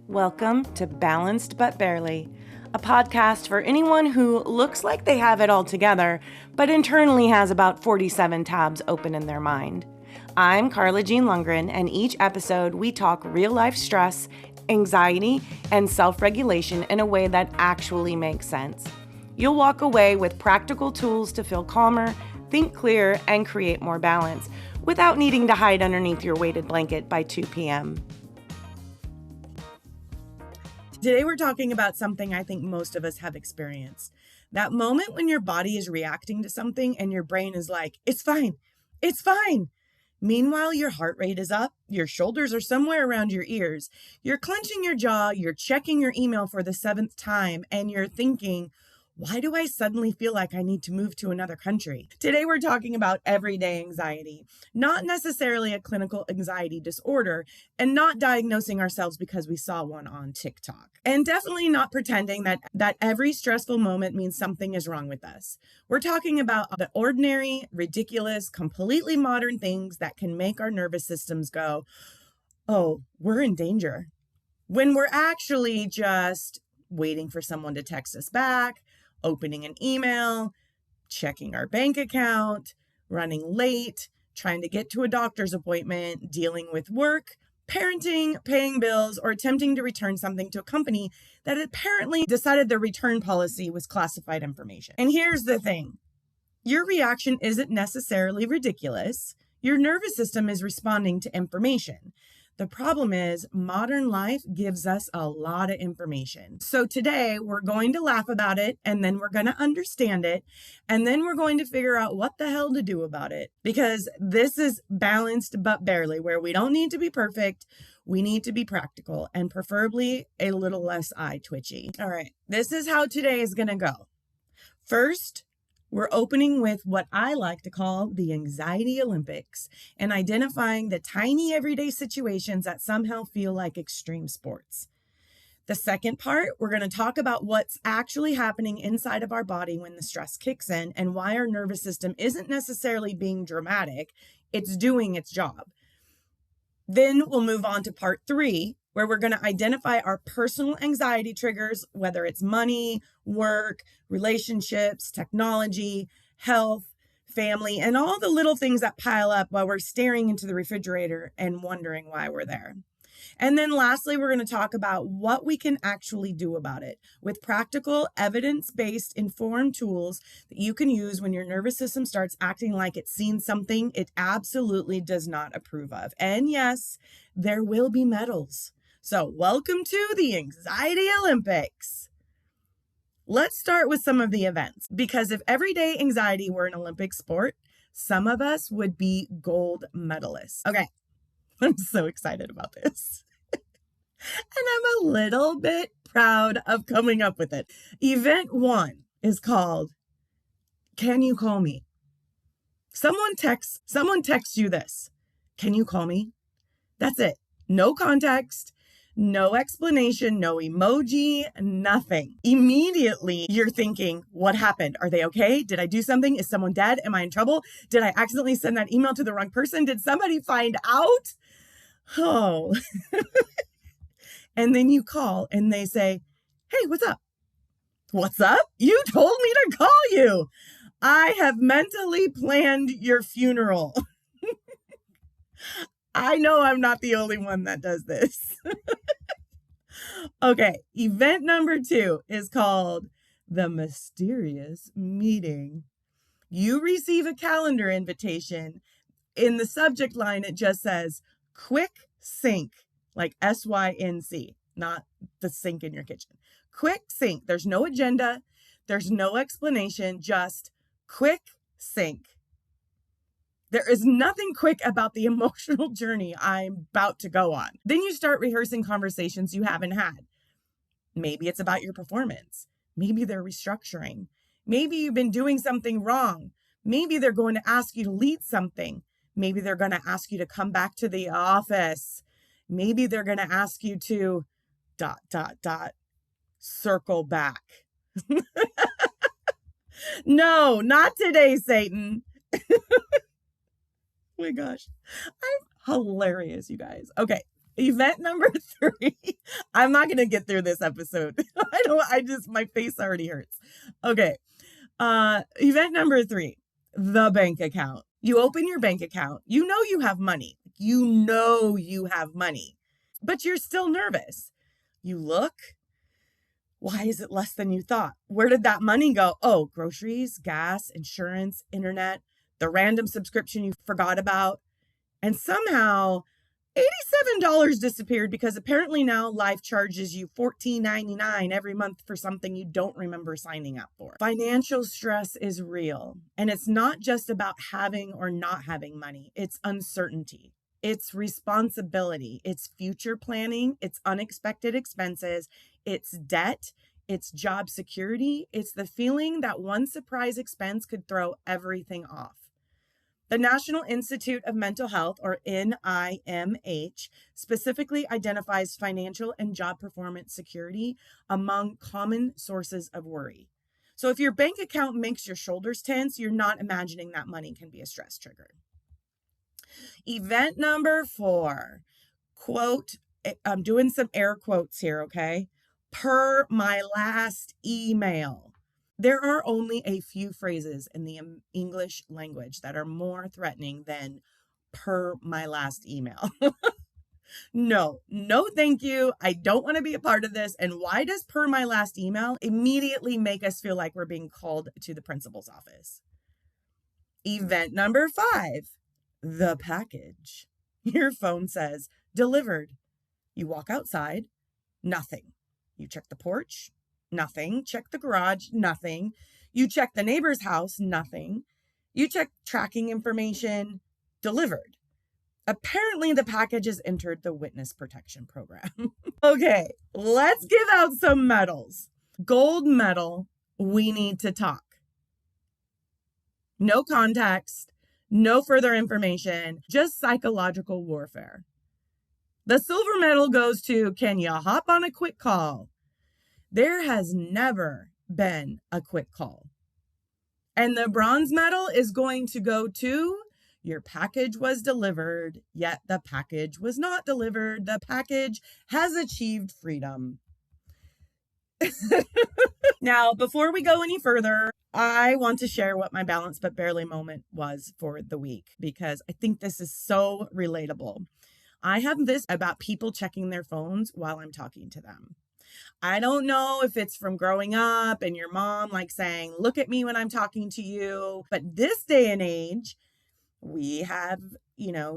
Welcome to Balanced But Barely, a podcast for anyone who looks like they have it all together, but internally has about 47 tabs open in their mind. I'm Carla Jean Lundgren, and each episode we talk real-life stress, anxiety, and self-regulation in a way that actually makes sense. You'll walk away with practical tools to feel calmer, think clear, and create more balance without needing to hide underneath your weighted blanket by 2 p.m. Today we're talking about something I think most of us have experienced. That moment when your body is reacting to something and your brain is like, it's fine, it's fine. Meanwhile, your heart rate is up, your shoulders are somewhere around your ears, you're clenching your jaw, you're checking your email for the 7th time, and you're thinking, why do I suddenly feel like I need to move to another country? Today, we're talking about everyday anxiety, not necessarily a clinical anxiety disorder, and not diagnosing ourselves because we saw one on TikTok. And definitely not pretending that every stressful moment means something is wrong with us. We're talking about the ordinary, ridiculous, completely modern things that can make our nervous systems go, oh, we're in danger. When we're actually just waiting for someone to text us back, opening an email, checking our bank account, running late, trying to get to a doctor's appointment, dealing with work, parenting, paying bills, or attempting to return something to a company that apparently decided their return policy was classified information. And here's the thing. Your reaction isn't necessarily ridiculous. Your nervous system is responding to information. The problem is modern life gives us a lot of information. So today we're going to laugh about it, and then we're going to understand it, and then we're going to figure out what the hell to do about it. Because this is balanced but barely, where we don't need to be perfect. We need to be practical and preferably a little less eye twitchy. All right, this is how today is going to go. First, we're opening with what I like to call the Anxiety Olympics and identifying the tiny everyday situations that somehow feel like extreme sports. The second part, we're going to talk about what's actually happening inside of our body when the stress kicks in and why our nervous system isn't necessarily being dramatic, it's doing its job. Then we'll move on to part 3, where we're going to identify our personal anxiety triggers, whether it's money, work, relationships, technology, health, family, and all the little things that pile up while we're staring into the refrigerator and wondering why we're there. And then lastly, we're going to talk about what we can actually do about it with practical, evidence-based, informed tools that you can use when your nervous system starts acting like it's seen something it absolutely does not approve of. And yes, there will be medals. So welcome to the Anxiety Olympics. Let's start with some of the events, because if everyday anxiety were an Olympic sport, some of us would be gold medalists. Okay, I'm so excited about this. And I'm a little bit proud of coming up with it. Event 1 is called, Can You Call Me? Someone texts you this. Can you call me? That's it. No context. No explanation, no emoji, nothing. Immediately, you're thinking, what happened? Are they okay? Did I do something? Is someone dead? Am I in trouble? Did I accidentally send that email to the wrong person? Did somebody find out? Oh. And then you call and they say, hey, what's up? What's up? You told me to call you. I have mentally planned your funeral. I know I'm not the only one that does this. Okay, event number 2 is called the mysterious meeting. You receive a calendar invitation. In the subject line, it just says quick sync, like SYNC, not the sink in your kitchen. Quick sync. There's no agenda. There's no explanation, just quick sync. There is nothing quick about the emotional journey I'm about to go on. Then you start rehearsing conversations you haven't had. Maybe it's about your performance. Maybe they're restructuring. Maybe you've been doing something wrong. Maybe they're going to ask you to lead something. Maybe they're going to ask you to come back to the office. Maybe they're going to ask you to ... circle back. No, not today, Satan. Oh my gosh. I'm hilarious, you guys. Okay. Event number 3. I'm not going to get through this episode. My face already hurts. Okay. Event number 3, the bank account. You open your bank account. You know you have money. You know you have money, but you're still nervous. You look. Why is it less than you thought? Where did that money go? Oh, groceries, gas, insurance, internet, the random subscription you forgot about. And somehow $87 disappeared because apparently now Life charges you $14.99 every month for something you don't remember signing up for. Financial stress is real. And it's not just about having or not having money. It's uncertainty. It's responsibility. It's future planning. It's unexpected expenses. It's debt. It's job security. It's the feeling that one surprise expense could throw everything off. The National Institute of Mental Health, or NIMH, specifically identifies financial and job performance security among common sources of worry. So if your bank account makes your shoulders tense, you're not imagining that money can be a stress trigger. Event number 4, quote, I'm doing some air quotes here, okay? Per my last email. There are only a few phrases in the English language that are more threatening than per my last email. No, thank you. I don't want to be a part of this. And why does per my last email immediately make us feel like we're being called to the principal's office? Event number 5, the package. Your phone says delivered. You walk outside, nothing. You check the porch, nothing. Check the garage, nothing. You check the neighbor's house, nothing. You check tracking information, delivered. Apparently the package has entered the witness protection program. Okay, let's give out some medals. Gold medal, we need to talk. No context, no further information, just psychological warfare. The silver medal goes to, can you hop on a quick call? There has never been a quick call. And the bronze medal is going to go to, your package was delivered, yet the package was not delivered. The package has achieved freedom. Now, before we go any further, I want to share what my balance but barely moment was for the week, because I think this is so relatable. I have this about people checking their phones while I'm talking to them. I don't know if it's from growing up and your mom like saying, look at me when I'm talking to you. But this day and age, we have,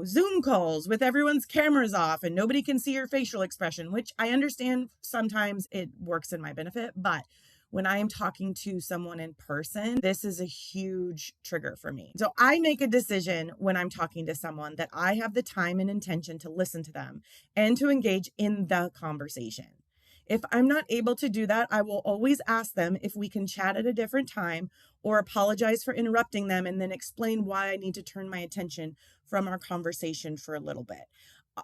Zoom calls with everyone's cameras off and nobody can see your facial expression, which I understand sometimes it works in my benefit. But when I am talking to someone in person, this is a huge trigger for me. So I make a decision when I'm talking to someone that I have the time and intention to listen to them and to engage in the conversation. If I'm not able to do that, I will always ask them if we can chat at a different time or apologize for interrupting them and then explain why I need to turn my attention from our conversation for a little bit.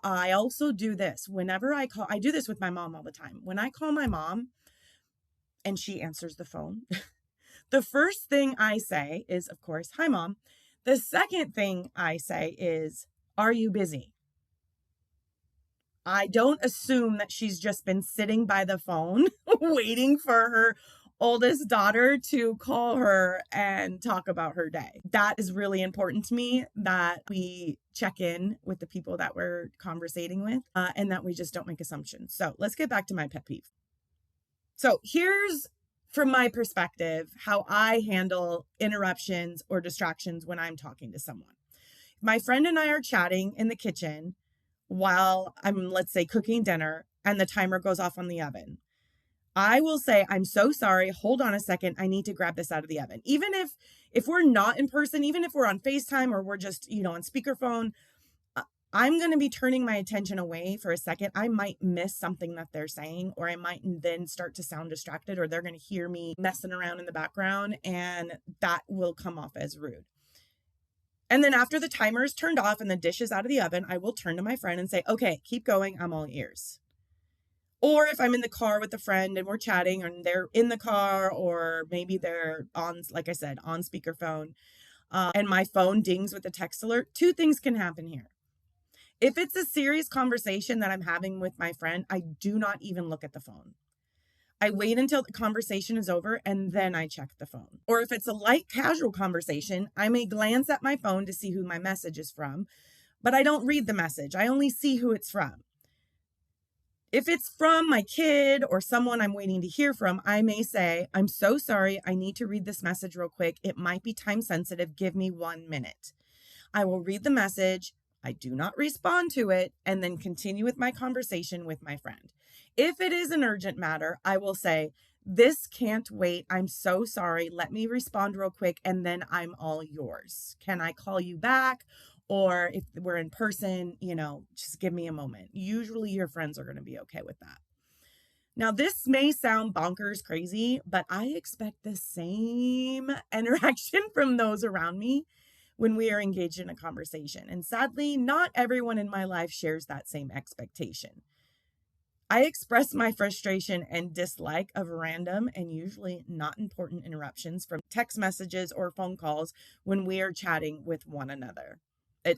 I also do this whenever I do this with my mom all the time. When I call my mom and she answers the phone, the first thing I say is, of course, hi, Mom. The second thing I say is, are you busy? I don't assume that she's just been sitting by the phone waiting for her oldest daughter to call her and talk about her day. That is really important to me, that we check in with the people that we're conversating with and that we just don't make assumptions. So let's get back to my pet peeve. So here's, from my perspective, how I handle interruptions or distractions when I'm talking to someone. My friend and I are chatting in the kitchen while I'm, let's say, cooking dinner and the timer goes off on the oven. I will say, I'm so sorry. Hold on a second. I need to grab this out of the oven. Even if we're not in person, even if we're on FaceTime or we're just, on speakerphone, I'm going to be turning my attention away for a second. I might miss something that they're saying, or I might then start to sound distracted, or they're going to hear me messing around in the background, and that will come off as rude. And then after the timer is turned off and the dish is out of the oven, I will turn to my friend and say, okay, keep going. I'm all ears. Or if I'm in the car with a friend and we're chatting and they're in the car, or maybe they're on, like I said, on speakerphone, and my phone dings with a text alert, two things can happen here. If it's a serious conversation that I'm having with my friend, I do not even look at the phone. I wait until the conversation is over and then I check the phone. Or if it's a light casual conversation, I may glance at my phone to see who my message is from, but I don't read the message. I only see who it's from. If it's from my kid or someone I'm waiting to hear from, I may say, I'm so sorry. I need to read this message real quick. It might be time sensitive. Give me 1 minute. I will read the message. I do not respond to it and then continue with my conversation with my friend. If it is an urgent matter, I will say, this can't wait. I'm so sorry. Let me respond real quick and then I'm all yours. Can I call you back? Or if we're in person, just give me a moment. Usually your friends are going to be okay with that. Now, this may sound bonkers crazy, but I expect the same interaction from those around me when we are engaged in a conversation. And sadly, not everyone in my life shares that same expectation. I express my frustration and dislike of random and usually not important interruptions from text messages or phone calls when we are chatting with one another.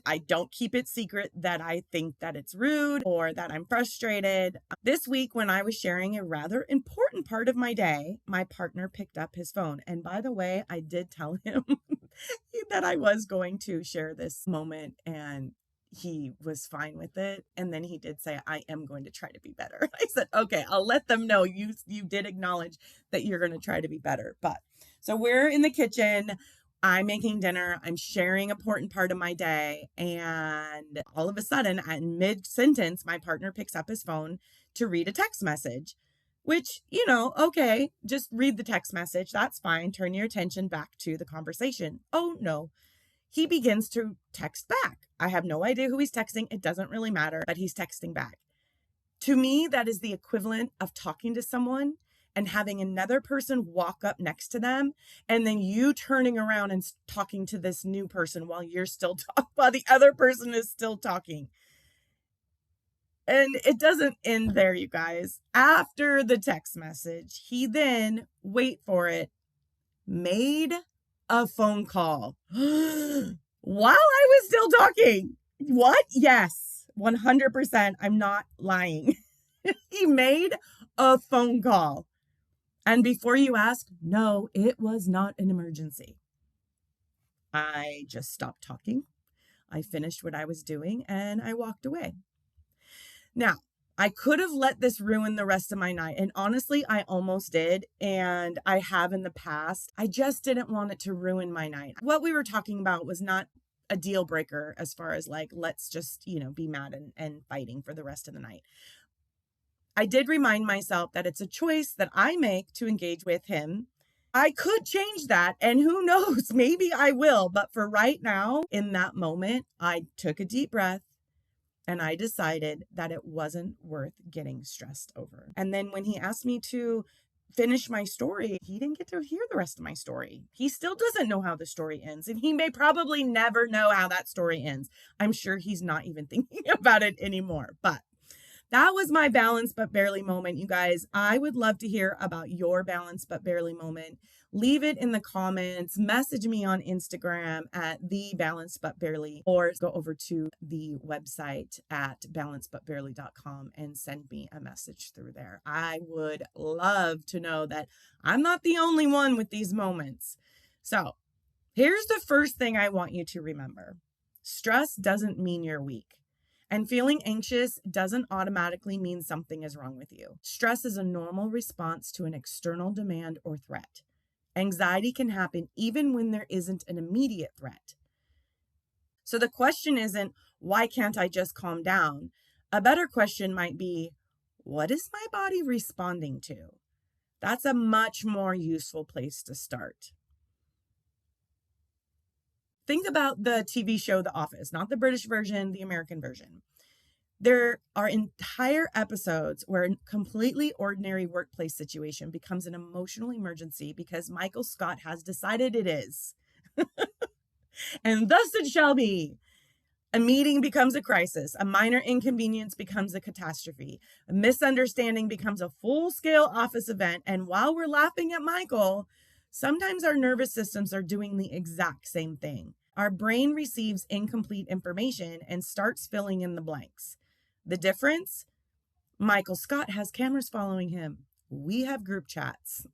I don't keep it secret that I think that it's rude or that I'm frustrated. This week, when I was sharing a rather important part of my day, my partner picked up his phone. And by the way, I did tell him that I was going to share this moment, and he was fine with it. And then he did say, I am going to try to be better. I said, okay, I'll let them know you did acknowledge that you're going to try to be better. But so we're in the kitchen. I'm making dinner. I'm sharing an important part of my day. And all of a sudden, in mid-sentence, my partner picks up his phone to read a text message, which, okay, just read the text message. That's fine. Turn your attention back to the conversation. Oh, no. He begins to text back. I have no idea who he's texting. It doesn't really matter, but he's texting back. To me, that is the equivalent of talking to someone and having another person walk up next to them, and then you turning around and talking to this new person while you're still while the other person is still talking. And it doesn't end there, you guys. After the text message, he then, wait for it, made a phone call while I was still talking. What? Yes, 100%. I'm not lying. He made a phone call. And before you ask, no, it was not an emergency. I just stopped talking. I finished what I was doing and I walked away. Now, I could have let this ruin the rest of my night. And honestly, I almost did. And I have in the past. I just didn't want it to ruin my night. What we were talking about was not a deal breaker as far as let's just, be mad and fighting for the rest of the night. I did remind myself that it's a choice that I make to engage with him. I could change that, and who knows, maybe I will. But for right now, in that moment, I took a deep breath and I decided that it wasn't worth getting stressed over. And then when he asked me to finish my story, he didn't get to hear the rest of my story. He still doesn't know how the story ends, and he may probably never know how that story ends. I'm sure he's not even thinking about it anymore, but that was my balance but barely moment, you guys. I would love to hear about your balance but barely moment. Leave it in the comments. Message me on Instagram at @thebalancedbutbarely, or go over to the website at balancedbutbarely.com and send me a message through there. I would love to know that I'm not the only one with these moments. So here's the first thing I want you to remember. Stress doesn't mean you're weak. And feeling anxious doesn't automatically mean something is wrong with you. Stress is a normal response to an external demand or threat. Anxiety can happen even when there isn't an immediate threat. So the question isn't, why can't I just calm down? A better question might be, what is my body responding to? That's a much more useful place to start. Think about the TV show The Office, not the British version, the American version. There are entire episodes where a completely ordinary workplace situation becomes an emotional emergency because Michael Scott has decided it is. And thus it shall be. A meeting becomes a crisis. A minor inconvenience becomes a catastrophe. A misunderstanding becomes a full-scale office event. And while we're laughing at Michael, sometimes our nervous systems are doing the exact same thing. Our brain receives incomplete information and starts filling in the blanks. The difference? Michael Scott has cameras following him. We have group chats.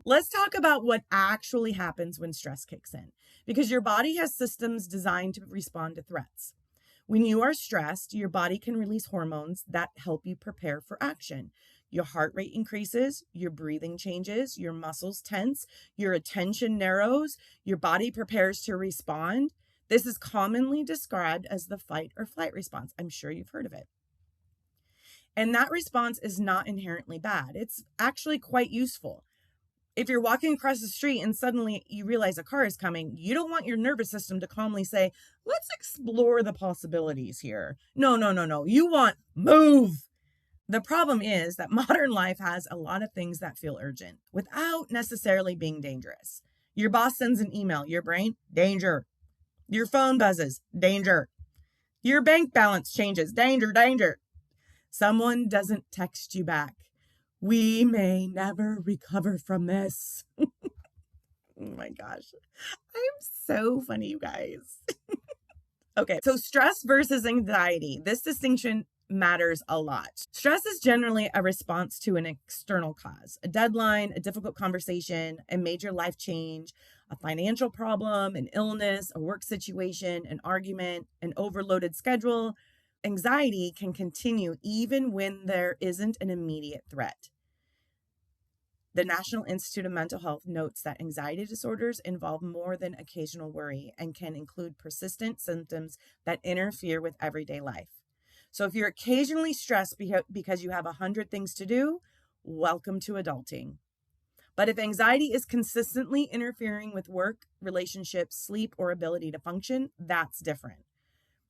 Let's talk about what actually happens when stress kicks in, because your body has systems designed to respond to threats. When you are stressed, your body can release hormones that help you prepare for action. Your heart rate increases, your breathing changes, your muscles tense, your attention narrows, your body prepares to respond. This is commonly described as the fight or flight response. I'm sure you've heard of it. And that response is not inherently bad. It's actually quite useful. If you're walking across the street and suddenly you realize a car is coming, you don't want your nervous system to calmly say, let's explore the possibilities here. No. You want move. The problem is that modern life has a lot of things that feel urgent without necessarily being dangerous. Your boss sends an email, your brain, danger. Your phone buzzes, danger. Your bank balance changes, danger. Someone doesn't text you back. We may never recover from this. Oh my gosh. I'm so funny, you guys. Okay, so stress versus anxiety. This distinction matters a lot. Stress is generally a response to an external cause, a deadline, a difficult conversation, a major life change, a financial problem, an illness, a work situation, an argument, an overloaded schedule. Anxiety can continue even when there isn't an immediate threat. The National Institute of Mental Health notes that anxiety disorders involve more than occasional worry and can include persistent symptoms that interfere with everyday life. So if you're occasionally stressed because you have 100 things to do, welcome to adulting. But if anxiety is consistently interfering with work, relationships, sleep, or ability to function, that's different.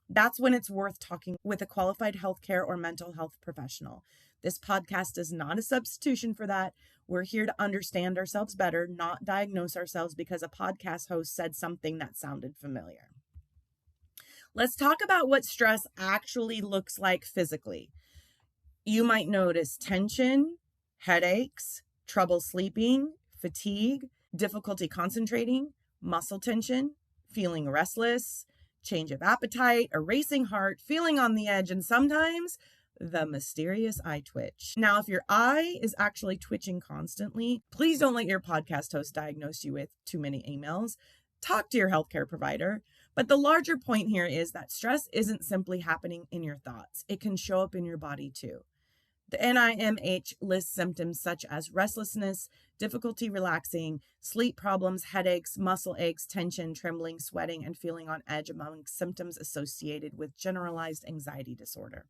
That's when it's worth talking with a qualified healthcare or mental health professional. This podcast is not a substitution for that. We're here to understand ourselves better, not diagnose ourselves because a podcast host said something that sounded familiar. Let's talk about what stress actually looks like physically. You might notice tension, headaches, trouble sleeping, fatigue, difficulty concentrating, muscle tension, feeling restless, change of appetite, a racing heart, feeling on the edge, and sometimes the mysterious eye twitch. Now, if your eye is actually twitching constantly, please don't let your podcast host diagnose you with too many emails. Talk to your healthcare provider. But the larger point here is that stress isn't simply happening in your thoughts. It can show up in your body too. The NIMH lists symptoms such as restlessness, difficulty relaxing, sleep problems, headaches, muscle aches, tension, trembling, sweating, and feeling on edge among symptoms associated with generalized anxiety disorder.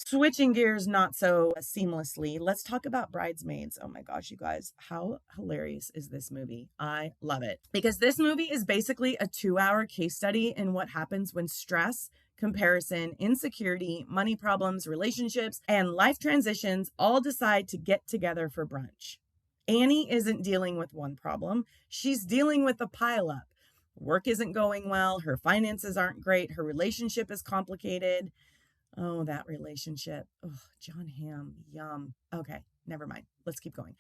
Switching gears not so seamlessly, let's talk about Bridesmaids. Oh my gosh, you guys, how hilarious is this movie? I love it. Because this movie is basically a 2-hour case study in what happens when stress, comparison, insecurity, money problems, relationships, and life transitions all decide to get together for brunch. Annie isn't dealing with one problem. She's dealing with a pileup. Work isn't going well. Her finances aren't great. Her relationship is complicated. Oh, that relationship. Oh, John Hamm. Yum. Okay, never mind. Let's keep going.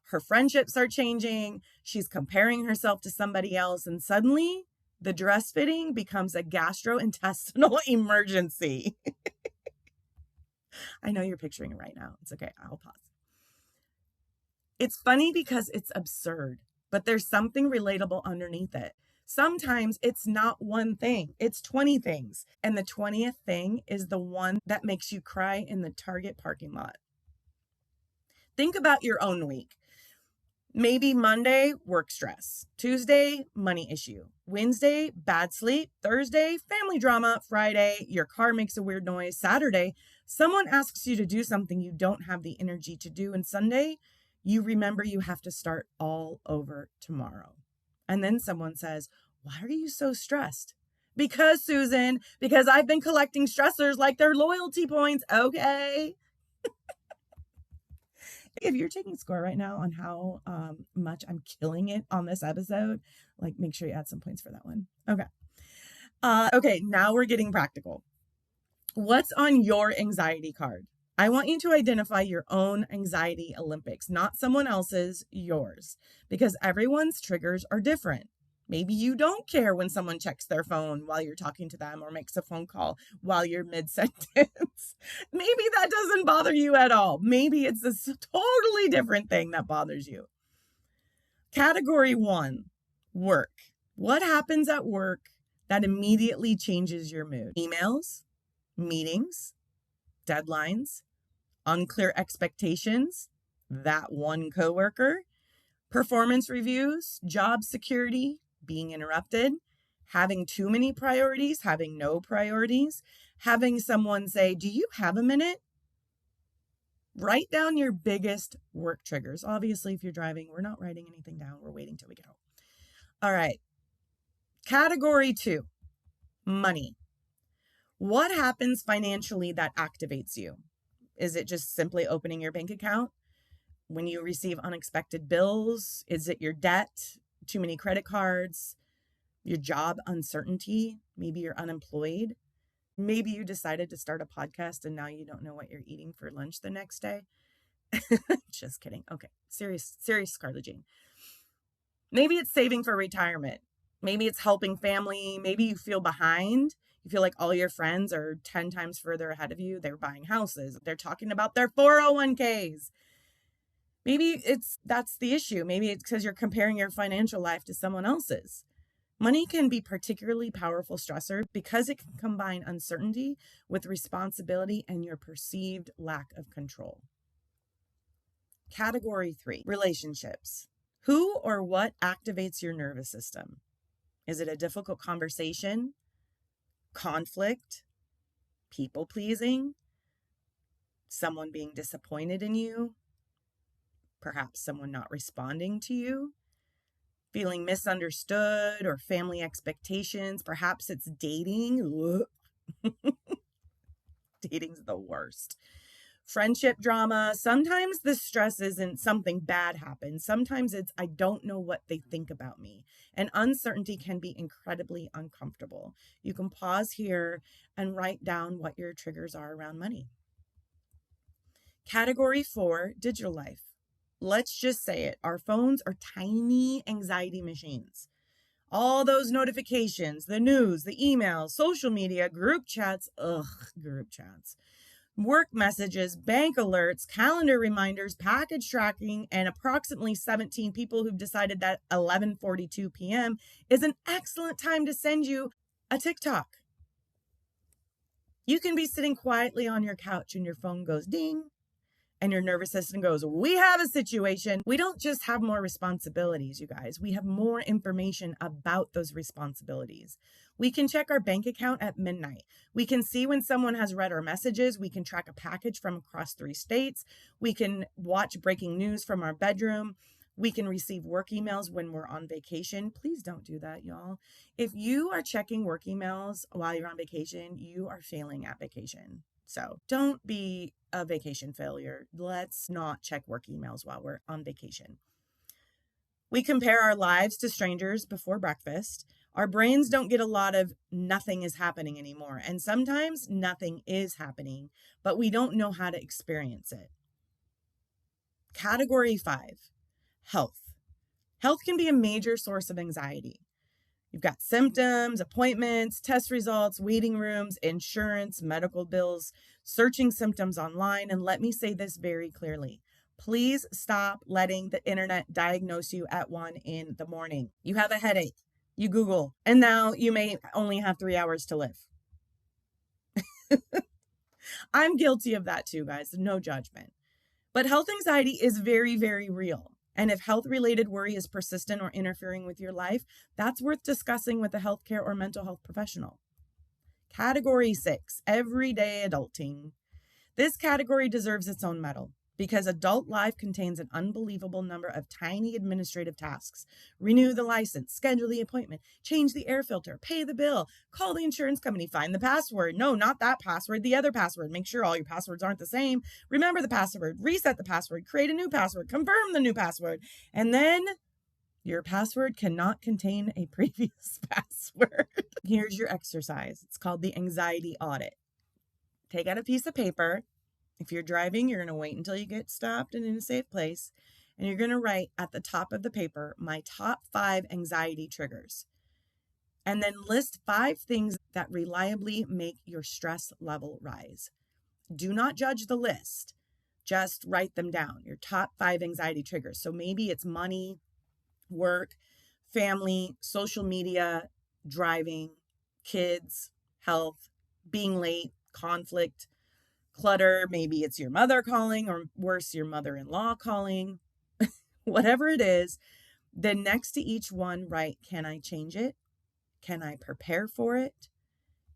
Her friendships are changing. She's comparing herself to somebody else. And suddenly, the dress fitting becomes a gastrointestinal emergency. I know you're picturing it right now. It's okay. I'll pause. It's funny because it's absurd, but there's something relatable underneath it. Sometimes it's not one thing, it's 20 things. And the 20th thing is the one that makes you cry in the Target parking lot. Think about your own week. Maybe Monday, work stress. Tuesday, money issue. Wednesday, bad sleep. Thursday, family drama. Friday, your car makes a weird noise. Saturday, someone asks you to do something you don't have the energy to do. And Sunday, you remember you have to start all over tomorrow. And then someone says, why are you so stressed? Because, Susan, because I've been collecting stressors like they're loyalty points. Okay. If you're taking score right now on how much I'm killing it on this episode, like make sure you add some points for that one. Okay. Okay, now we're getting practical. What's on your anxiety card? I want you to identify your own anxiety Olympics, not someone else's, yours, because everyone's triggers are different. Maybe you don't care when someone checks their phone while you're talking to them or makes a phone call while you're mid-sentence. Maybe that doesn't bother you at all. Maybe it's a totally different thing that bothers you. Category 1, work. What happens at work that immediately changes your mood? Emails, meetings, deadlines, unclear expectations, that one coworker, performance reviews, job security, being interrupted, having too many priorities, having no priorities, having someone say, "Do you have a minute?" Write down your biggest work triggers. Obviously, if you're driving, we're not writing anything down. We're waiting till we get home. All right. Category 2, money. What happens financially that activates you? Is it just simply opening your bank account? When you receive unexpected bills? Is it your debt? Too many credit cards? Your job uncertainty? Maybe you're unemployed. Maybe you decided to start a podcast and now you don't know what you're eating for lunch the next day. Just kidding. Okay. Serious, Scarlett Jane. Maybe it's saving for retirement. Maybe it's helping family. Maybe you feel behind. You feel like all your friends are 10 times further ahead of you. They're buying houses. They're talking about their 401ks. Maybe that's the issue. Maybe it's because you're comparing your financial life to someone else's. Money can be particularly powerful stressor because it can combine uncertainty with responsibility and your perceived lack of control. Category 3, relationships. Who or what activates your nervous system? Is it a difficult conversation, conflict, people pleasing, someone being disappointed in you, perhaps someone not responding to you? Feeling misunderstood or family expectations. Perhaps it's dating. Dating's the worst. Friendship drama. Sometimes the stress isn't something bad happens. Sometimes it's, I don't know what they think about me. And uncertainty can be incredibly uncomfortable. You can pause here and write down what your triggers are around money. Category 4, digital life. Let's just say it. Our phones are tiny anxiety machines. All those notifications, the news, the emails, social media, group chats, group chats, work messages, bank alerts, calendar reminders, package tracking, and approximately 17 people who've decided that 11:42 p.m. is an excellent time to send you a TikTok. You can be sitting quietly on your couch and your phone goes ding. And your nervous system goes, we have a situation. We don't just have more responsibilities, you guys. We have more information about those responsibilities. We can check our bank account at midnight. We can see when someone has read our messages. We can track a package from across 3 states. We can watch breaking news from our bedroom. We can receive work emails when we're on vacation. Please don't do that, y'all. If you are checking work emails while you're on vacation, you are failing at vacation. So don't be a vacation failure. Let's not check work emails while we're on vacation. We compare our lives to strangers before breakfast. Our brains don't get a lot of nothing is happening anymore. And sometimes nothing is happening, but we don't know how to experience it. Category 5, health. Health can be a major source of anxiety. You've got symptoms, appointments, test results, waiting rooms, insurance, medical bills, searching symptoms online. And let me say this very clearly. Please stop letting the internet diagnose you at 1 in the morning. You have a headache. You Google, and now you may only have 3 hours to live. I'm guilty of that too, guys. No judgment. But health anxiety is very, very real. And if health-related worry is persistent or interfering with your life, that's worth discussing with a healthcare or mental health professional. Category 6, everyday adulting. This category deserves its own medal because adult life contains an unbelievable number of tiny administrative tasks. Renew the license, schedule the appointment, change the air filter, pay the bill, call the insurance company, find the password. No, not that password, the other password. Make sure all your passwords aren't the same. Remember the password, reset the password, create a new password, confirm the new password. And then your password cannot contain a previous password. Here's your exercise. It's called the anxiety audit. Take out a piece of paper. If you're driving, you're going to wait until you get stopped and in a safe place. And you're going to write at the top of the paper, my top 5 anxiety triggers. And then list 5 things that reliably make your stress level rise. Do not judge the list. Just write them down, your top 5 anxiety triggers. So maybe it's money, work, family, social media, driving, kids, health, being late, conflict, clutter. Maybe it's your mother calling, or worse, your mother-in-law calling. Whatever it is, then next to each one, write, can I change it? Can I prepare for it?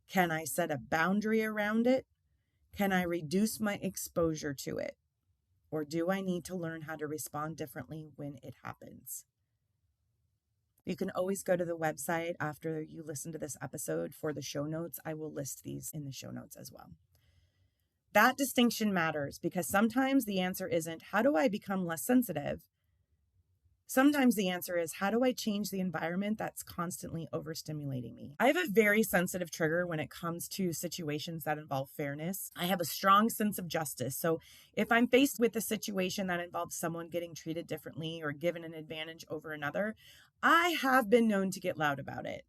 Can I set a boundary around it? Can I reduce my exposure to it? Or do I need to learn how to respond differently when it happens? You can always go to the website after you listen to this episode for the show notes. I will list these in the show notes as well. That distinction matters because sometimes the answer isn't, how do I become less sensitive? Sometimes the answer is, how do I change the environment that's constantly overstimulating me? I have a very sensitive trigger when it comes to situations that involve fairness. I have a strong sense of justice. So if I'm faced with a situation that involves someone getting treated differently or given an advantage over another, I have been known to get loud about it.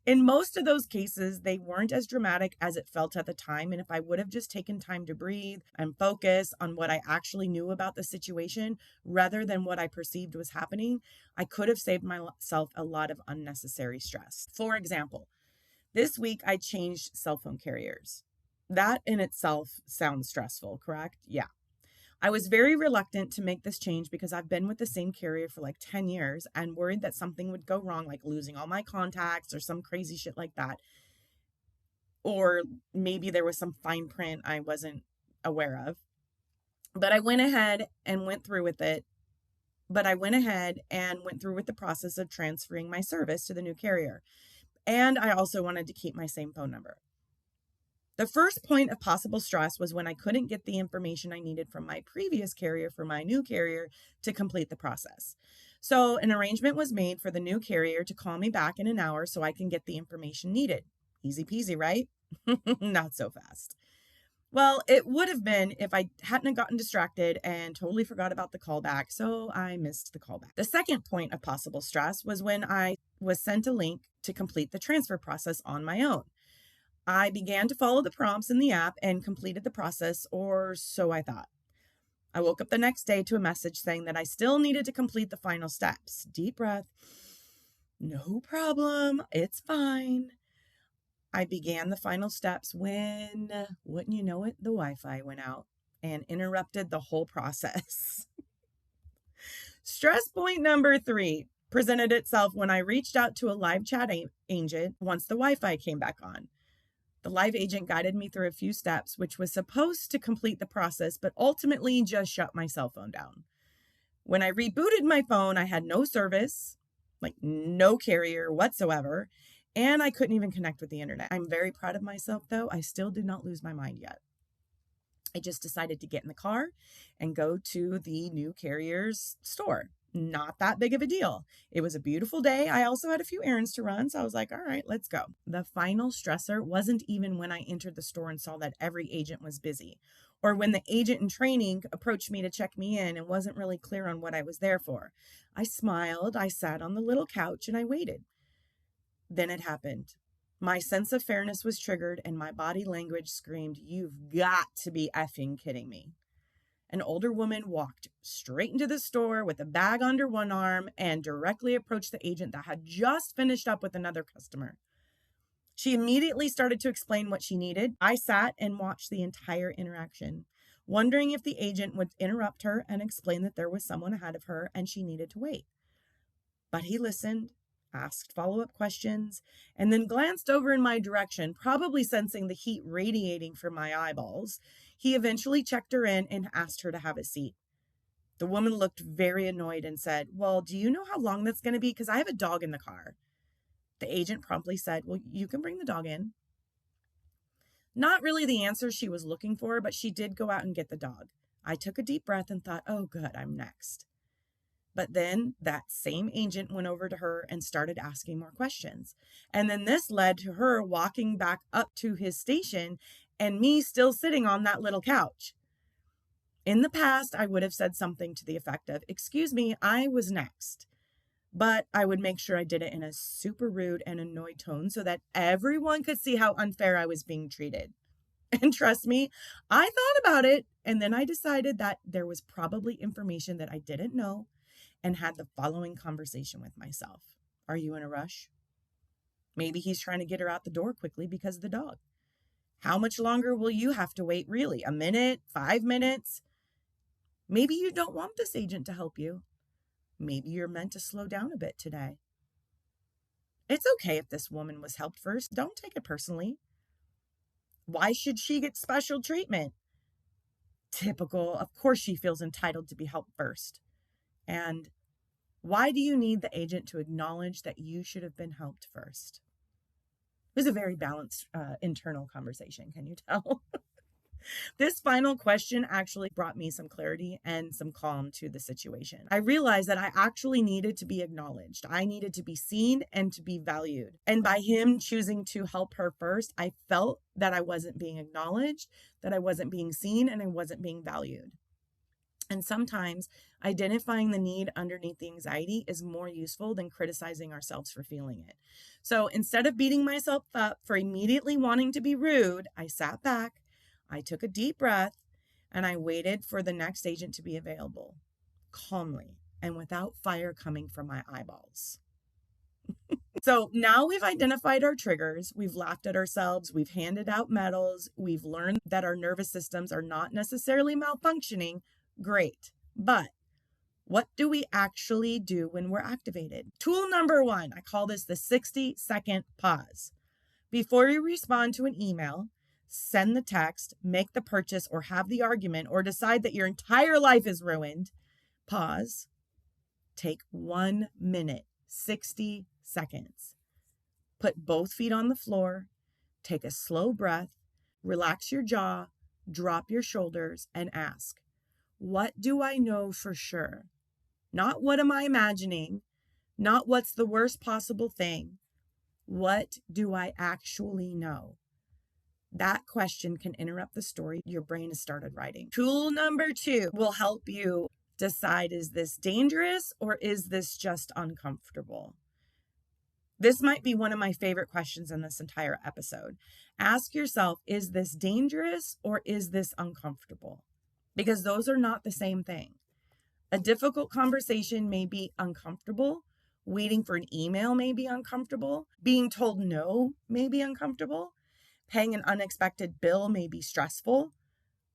In most of those cases, they weren't as dramatic as it felt at the time. And if I would have just taken time to breathe and focus on what I actually knew about the situation rather than what I perceived was happening, I could have saved myself a lot of unnecessary stress. For example, this week I changed cell phone carriers. That in itself sounds stressful, correct? Yeah. I was very reluctant to make this change because I've been with the same carrier for like 10 years and worried that something would go wrong, like losing all my contacts or some crazy shit like that. Or maybe there was some fine print I wasn't aware of. But I went ahead and went through with it. But I went ahead and went through with the process of transferring my service to the new carrier. And I also wanted to keep my same phone number. The first point of possible stress was when I couldn't get the information I needed from my previous carrier for my new carrier to complete the process. So an arrangement was made for the new carrier to call me back in an hour so I can get the information needed. Easy peasy, right? Not so fast. Well, it would have been if I hadn't gotten distracted and totally forgot about the callback, so I missed the callback. The second point of possible stress was when I was sent a link to complete the transfer process on my own. I began to follow the prompts in the app and completed the process, or so I thought. I woke up the next day to a message saying that I still needed to complete the final steps. Deep breath. No problem. It's fine. I began the final steps when, wouldn't you know it, the Wi-Fi went out and interrupted the whole process. Stress point number 3 presented itself when I reached out to a live chat agent once the Wi-Fi came back on. The live agent guided me through a few steps, which was supposed to complete the process, but ultimately just shut my cell phone down. When I rebooted my phone, I had no service, like no carrier whatsoever, and I couldn't even connect with the internet. I'm very proud of myself, though. I still did not lose my mind yet. I just decided to get in the car and go to the new carrier's store. Not that big of a deal. It was a beautiful day. I also had a few errands to run, so I was like, all right, let's go. The final stressor wasn't even when I entered the store and saw that every agent was busy, or when the agent in training approached me to check me in and wasn't really clear on what I was there for. I smiled, I sat on the little couch, and I waited. Then it happened. My sense of fairness was triggered, and my body language screamed, "You've got to be effing kidding me." An older woman walked straight into the store with a bag under one arm and directly approached the agent that had just finished up with another customer. She immediately started to explain what she needed. I sat and watched the entire interaction, wondering if the agent would interrupt her and explain that there was someone ahead of her and she needed to wait. But he listened, asked follow-up questions, and then glanced over in my direction, probably sensing the heat radiating from my eyeballs. He eventually checked her in and asked her to have a seat. The woman looked very annoyed and said, "Well, do you know how long that's going to be? Because I have a dog in the car." The agent promptly said, "Well, you can bring the dog in." Not really the answer she was looking for, but she did go out and get the dog. I took a deep breath and thought, oh, good, I'm next. But then that same agent went over to her and started asking more questions. And then this led to her walking back up to his station and me still sitting on that little couch. In the past, I would have said something to the effect of, "Excuse me, I was next." But I would make sure I did it in a super rude and annoyed tone so that everyone could see how unfair I was being treated. And trust me, I thought about it and then I decided that there was probably information that I didn't know and had the following conversation with myself. Are you in a rush? Maybe he's trying to get her out the door quickly because of the dog. How much longer will you have to wait, really? A minute? 5 minutes? Maybe you don't want this agent to help you. Maybe you're meant to slow down a bit today. It's okay if this woman was helped first. Don't take it personally. Why should she get special treatment? Typical. Of course, she feels entitled to be helped first. And why do you need the agent to acknowledge that you should have been helped first? It was a very balanced internal conversation. Can you tell? This final question actually brought me some clarity and some calm to the situation. I realized that I actually needed to be acknowledged. I needed to be seen and to be valued. And by him choosing to help her first, I felt that I wasn't being acknowledged, that I wasn't being seen, and I wasn't being valued. And sometimes identifying the need underneath the anxiety is more useful than criticizing ourselves for feeling it. So instead of beating myself up for immediately wanting to be rude, I sat back, I took a deep breath, and I waited for the next agent to be available, calmly and without fire coming from my eyeballs. So now we've identified our triggers, we've laughed at ourselves, we've handed out medals, we've learned that our nervous systems are not necessarily malfunctioning. Great. But what do we actually do when we're activated? Tool number 1, I call this the 60-second pause. Before you respond to an email, send the text, make the purchase, or have the argument, or decide that your entire life is ruined, pause. Take 1 minute, 60 seconds. Put both feet on the floor, take a slow breath, relax your jaw, drop your shoulders, and ask, what do I know for sure? Not what am I imagining, not what's the worst possible thing. What do I actually know? That question can interrupt the story your brain has started writing. Tool number 2 will help you decide, is this dangerous or is this just uncomfortable? This might be one of my favorite questions in this entire episode. Ask yourself, is this dangerous or is this uncomfortable? Because those are not the same thing. A difficult conversation may be uncomfortable. Waiting for an email may be uncomfortable. Being told no may be uncomfortable. Paying an unexpected bill may be stressful.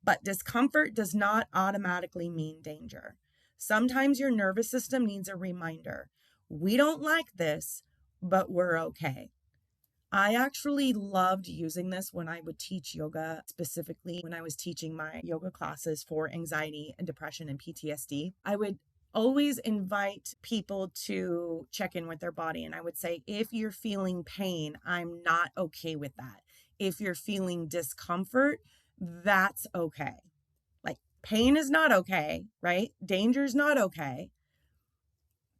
But discomfort does not automatically mean danger. Sometimes your nervous system needs a reminder. We don't like this, but we're okay. I actually loved using this when I would teach yoga, specifically when I was teaching my yoga classes for anxiety and depression and PTSD. I would always invite people to check in with their body. And I would say, if you're feeling pain, I'm not okay with that. If you're feeling discomfort, that's okay. Like, pain is not okay, right? Danger is not okay.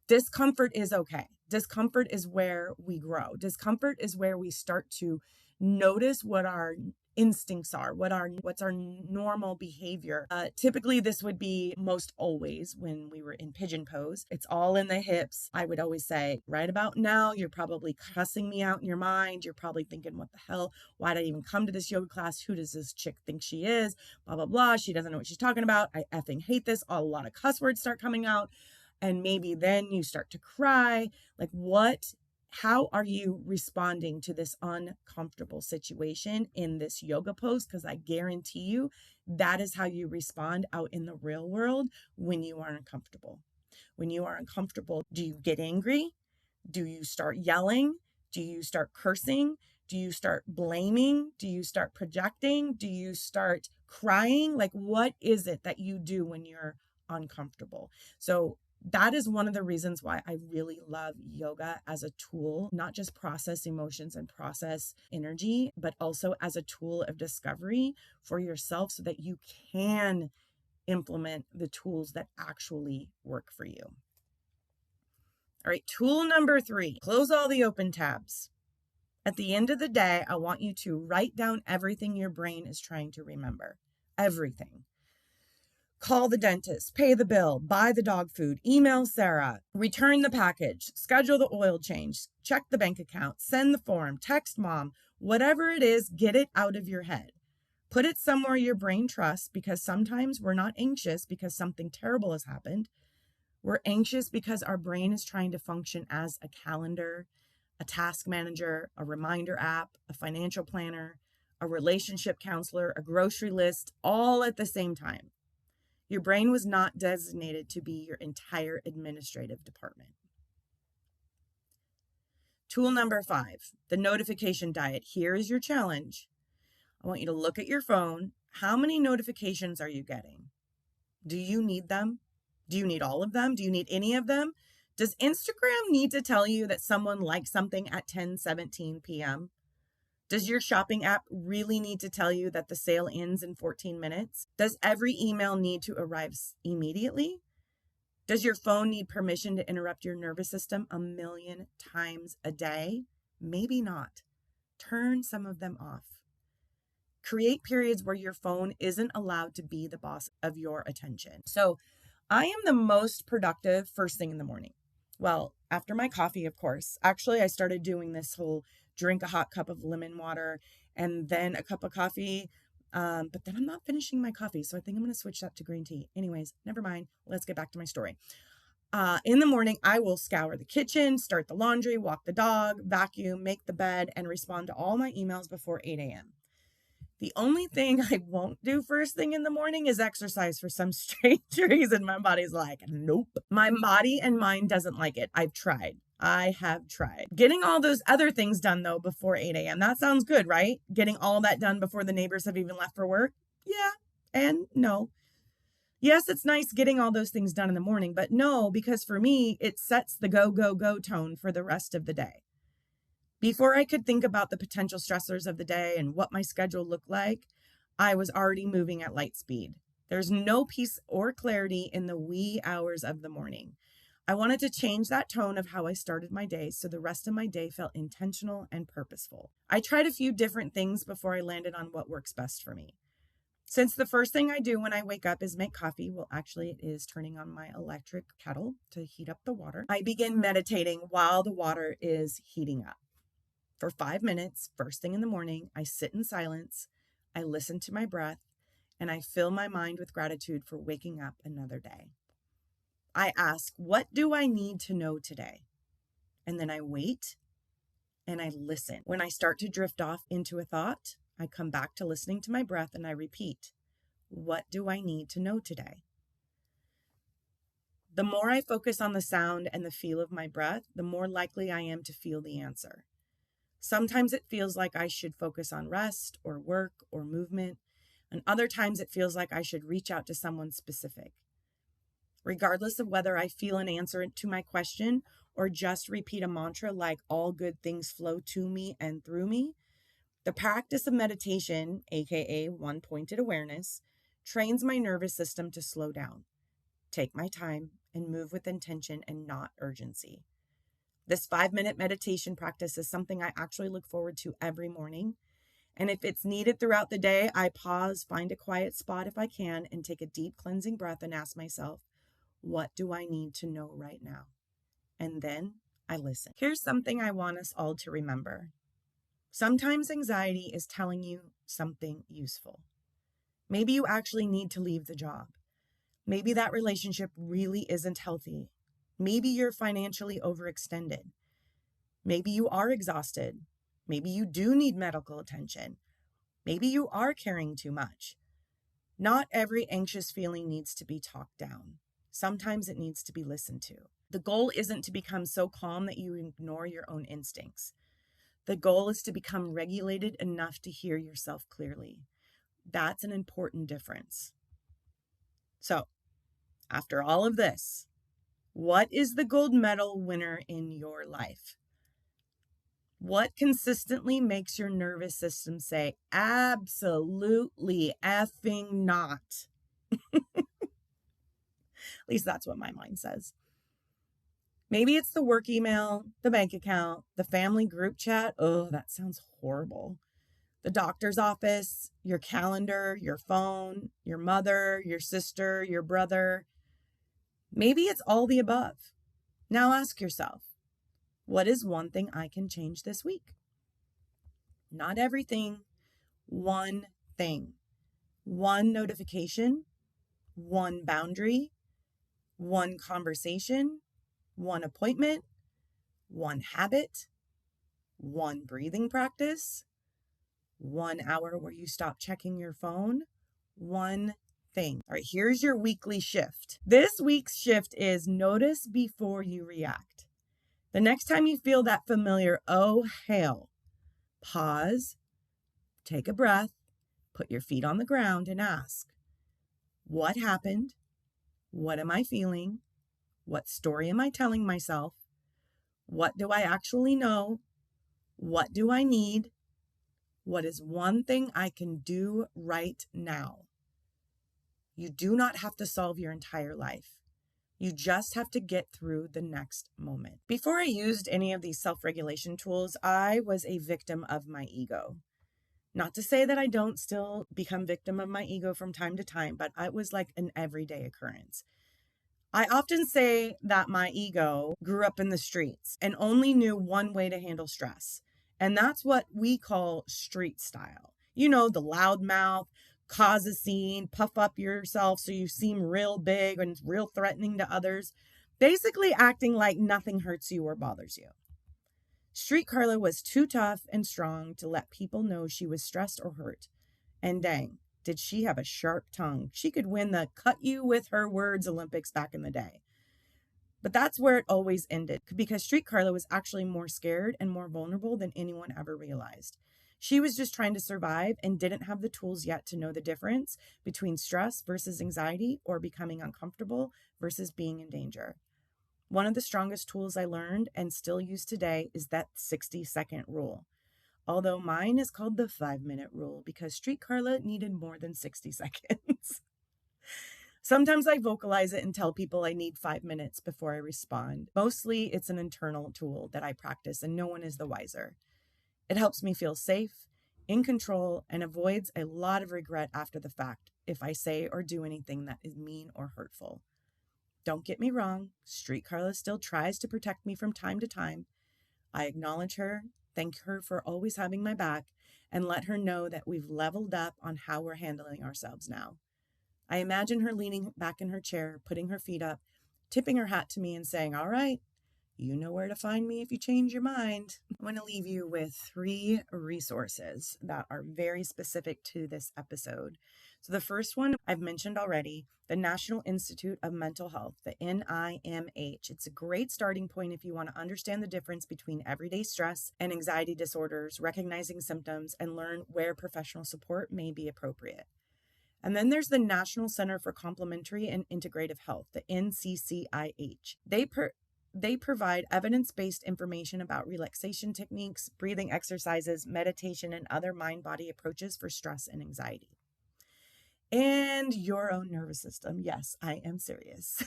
Discomfort is okay. Discomfort is where we grow. Discomfort is where we start to notice what our instincts are, what's our normal behavior. Typically, this would be most always when we were in pigeon pose. It's all in the hips. I would always say, right about now, you're probably cussing me out in your mind. You're probably thinking, what the hell? Why did I even come to this yoga class? Who does this chick think she is? Blah, blah, blah. She doesn't know what she's talking about. I effing hate this. A lot of cuss words start coming out. And maybe then you start to cry. Like, how are you responding to this uncomfortable situation in this yoga pose? Because I guarantee you that is how you respond out in the real world when you are uncomfortable. When you are uncomfortable, do you get angry? Do you start yelling? Do you start cursing? Do you start blaming? Do you start projecting? Do you start crying? Like, what is it that you do when you're uncomfortable? So that is one of the reasons why I really love yoga as a tool, not just process emotions and process energy, but also as a tool of discovery for yourself so that you can implement the tools that actually work for you. All right, tool number 3, close all the open tabs. At the end of the day, I want you to write down everything your brain is trying to remember. Everything. Call the dentist, pay the bill, buy the dog food, email Sarah, return the package, schedule the oil change, check the bank account, send the form, text mom, whatever it is, get it out of your head. Put it somewhere your brain trusts, because sometimes we're not anxious because something terrible has happened. We're anxious because our brain is trying to function as a calendar, a task manager, a reminder app, a financial planner, a relationship counselor, a grocery list, all at the same time. Your brain was not designated to be your entire administrative department. Tool number 5, the notification diet. Here is your challenge. I want you to look at your phone. How many notifications are you getting? Do you need them? Do you need all of them? Do you need any of them? Does Instagram need to tell you that someone liked something at 10:17 p.m.? Does your shopping app really need to tell you that the sale ends in 14 minutes? Does every email need to arrive immediately? Does your phone need permission to interrupt your nervous system a million times a day? Maybe not. Turn some of them off. Create periods where your phone isn't allowed to be the boss of your attention. So I am the most productive first thing in the morning. Well, after my coffee, of course. Actually, I started doing this whole drink a hot cup of lemon water and then a cup of coffee. But then I'm not finishing my coffee, so I think I'm going to switch that to green tea. Anyways, never mind. Let's get back to my story. In the morning, I will scour the kitchen, start the laundry, walk the dog, vacuum, make the bed, and respond to all my emails before 8 a.m. The only thing I won't do first thing in the morning is exercise for some strange reason. My body's like, nope. My body and mind doesn't like it. I have tried. Getting all those other things done, though, before 8 a.m. That sounds good, right? Getting all that done before the neighbors have even left for work? Yeah and no. Yes, it's nice getting all those things done in the morning, but no, because for me, it sets the go, go, go tone for the rest of the day. Before I could think about the potential stressors of the day and what my schedule looked like, I was already moving at light speed. There's no peace or clarity in the wee hours of the morning. I wanted to change that tone of how I started my day so the rest of my day felt intentional and purposeful. I tried a few different things before I landed on what works best for me. Since the first thing I do when I wake up is make coffee, well, actually it is turning on my electric kettle to heat up the water, I begin meditating while the water is heating up. For 5 minutes, first thing in the morning, I sit in silence, I listen to my breath, and I fill my mind with gratitude for waking up another day. I ask, what do I need to know today? And then I wait and I listen. When I start to drift off into a thought, I come back to listening to my breath and I repeat, what do I need to know today? The more I focus on the sound and the feel of my breath, the more likely I am to feel the answer. Sometimes it feels like I should focus on rest or work or movement, and other times it feels like I should reach out to someone specific. Regardless of whether I feel an answer to my question or just repeat a mantra like all good things flow to me and through me, the practice of meditation, aka one-pointed awareness, trains my nervous system to slow down, take my time, and move with intention and not urgency. This 5-minute meditation practice is something I actually look forward to every morning. And if it's needed throughout the day, I pause, find a quiet spot if I can, and take a deep cleansing breath and ask myself, what do I need to know right now? And then I listen. Here's something I want us all to remember. Sometimes anxiety is telling you something useful. Maybe you actually need to leave the job. Maybe that relationship really isn't healthy. Maybe you're financially overextended. Maybe you are exhausted. Maybe you do need medical attention. Maybe you are carrying too much. Not every anxious feeling needs to be talked down. Sometimes it needs to be listened to. The goal isn't to become so calm that you ignore your own instincts. The goal is to become regulated enough to hear yourself clearly. That's an important difference. So, after all of this, what is the gold medal winner in your life? What consistently makes your nervous system say, absolutely effing not? At least that's what my mind says. Maybe it's the work email, the bank account, the family group chat. Oh, that sounds horrible. The doctor's office, your calendar, your phone, your mother, your sister, your brother. Maybe it's all the above. Now ask yourself, what is one thing I can change this week? Not everything, one thing. One notification, one boundary, one conversation, one appointment, one habit, one breathing practice, 1 hour where you stop checking your phone, one thing. All right, here's your weekly shift. This week's shift is notice before you react. The next time you feel that familiar, oh, hell, pause, take a breath, put your feet on the ground and ask, what happened? What am I feeling? What story am I telling myself? What do I actually know? What do I need? What is one thing I can do right now? You do not have to solve your entire life. You just have to get through the next moment. Before I used any of these self-regulation tools, I was a victim of my ego. Not to say that I don't still become victim of my ego from time to time, but it was like an everyday occurrence. I often say that my ego grew up in the streets and only knew one way to handle stress. And that's what we call street style. You know, the loud mouth, cause a scene, puff up yourself so you seem real big and real threatening to others. Basically acting like nothing hurts you or bothers you. Street Carla was too tough and strong to let people know she was stressed or hurt. And dang, did she have a sharp tongue. She could win the cut you with her words Olympics back in the day. But that's where it always ended, because Street Carla was actually more scared and more vulnerable than anyone ever realized. She was just trying to survive and didn't have the tools yet to know the difference between stress versus anxiety or becoming uncomfortable versus being in danger. One of the strongest tools I learned and still use today is that 60-second rule. Although mine is called the 5-minute rule because Street Carla needed more than 60 seconds. Sometimes I vocalize it and tell people I need 5 minutes before I respond. Mostly it's an internal tool that I practice and no one is the wiser. It helps me feel safe, in control, and avoids a lot of regret after the fact if I say or do anything that is mean or hurtful. Don't get me wrong, Street Carla still tries to protect me from time to time. I acknowledge her, thank her for always having my back, and let her know that we've leveled up on how we're handling ourselves now. I imagine her leaning back in her chair, putting her feet up, tipping her hat to me and saying, all right, you know where to find me if you change your mind. I want to leave you with 3 resources that are very specific to this episode. So the first one I've mentioned already, the National Institute of Mental Health, the NIMH. It's a great starting point if you want to understand the difference between everyday stress and anxiety disorders, recognizing symptoms, and learn where professional support may be appropriate. And then there's the National Center for Complementary and Integrative Health, the NCCIH. They provide evidence-based information about relaxation techniques, breathing exercises, meditation, and other mind-body approaches for stress and anxiety. And your own nervous system. Yes, I am serious.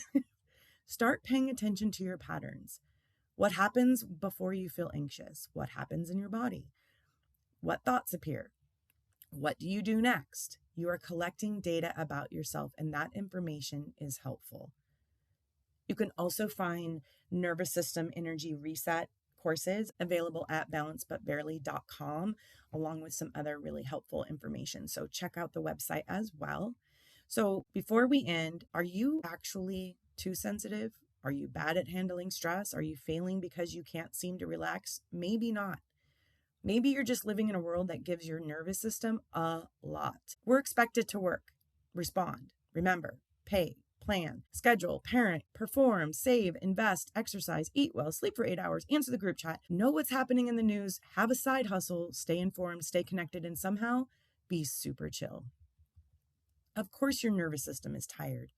Start paying attention to your patterns. What happens before you feel anxious? What happens in your body? What thoughts appear? What do you do next? You are collecting data about yourself, and that information is helpful. You can also find nervous system energy reset courses available at balancebutbarely.com, along with some other really helpful information. So check out the website as well. So before we end, are you actually too sensitive? Are you bad at handling stress? Are you failing because you can't seem to relax? Maybe not. Maybe you're just living in a world that gives your nervous system a lot. We're expected to work, respond, remember, pay, plan, schedule, parent, perform, save, invest, exercise, eat well, sleep for 8 hours, answer the group chat, know what's happening in the news, have a side hustle, stay informed, stay connected, and somehow be super chill. Of course, your nervous system is tired.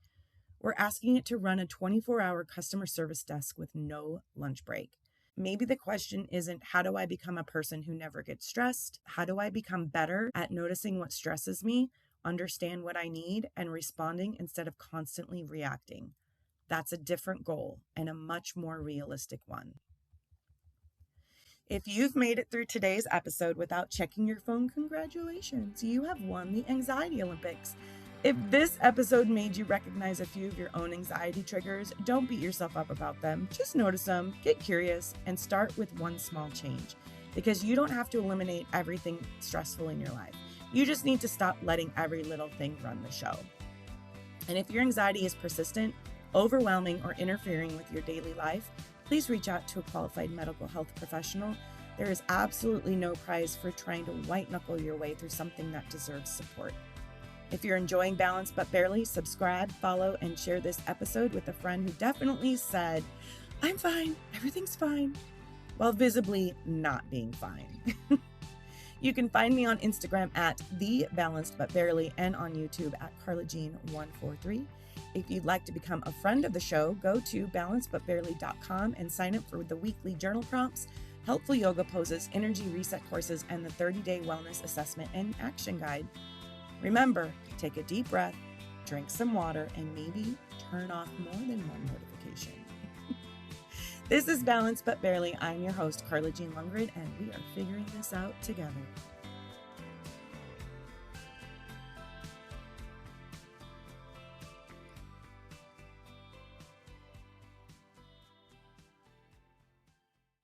We're asking it to run a 24-hour customer service desk with no lunch break. Maybe the question isn't, how do I become a person who never gets stressed? How do I become better at noticing what stresses me, understand what I need, and responding instead of constantly reacting? That's a different goal and a much more realistic one. If you've made it through today's episode without checking your phone, congratulations. You have won the Anxiety Olympics. If this episode made you recognize a few of your own anxiety triggers, don't beat yourself up about them. Just notice them, get curious, and start with one small change. Because you don't have to eliminate everything stressful in your life. You just need to stop letting every little thing run the show. And if your anxiety is persistent, overwhelming, or interfering with your daily life, please reach out to a qualified mental health professional. There is absolutely no prize for trying to white-knuckle your way through something that deserves support. If you're enjoying Balance But Barely, subscribe, follow, and share this episode with a friend who definitely said, "I'm fine, everything's fine," while visibly not being fine. You can find me on Instagram at @TheBalancedButBarely and on YouTube at CarlaJean143. If you'd like to become a friend of the show, go to balancedbutbarely.com and sign up for the weekly journal prompts, helpful yoga poses, energy reset courses, and the 30-day wellness assessment and action guide. Remember, take a deep breath, drink some water, and maybe turn off more than one notification. This is Balanced But Barely. I'm your host, Carla Jean Lundgren, and we are figuring this out together.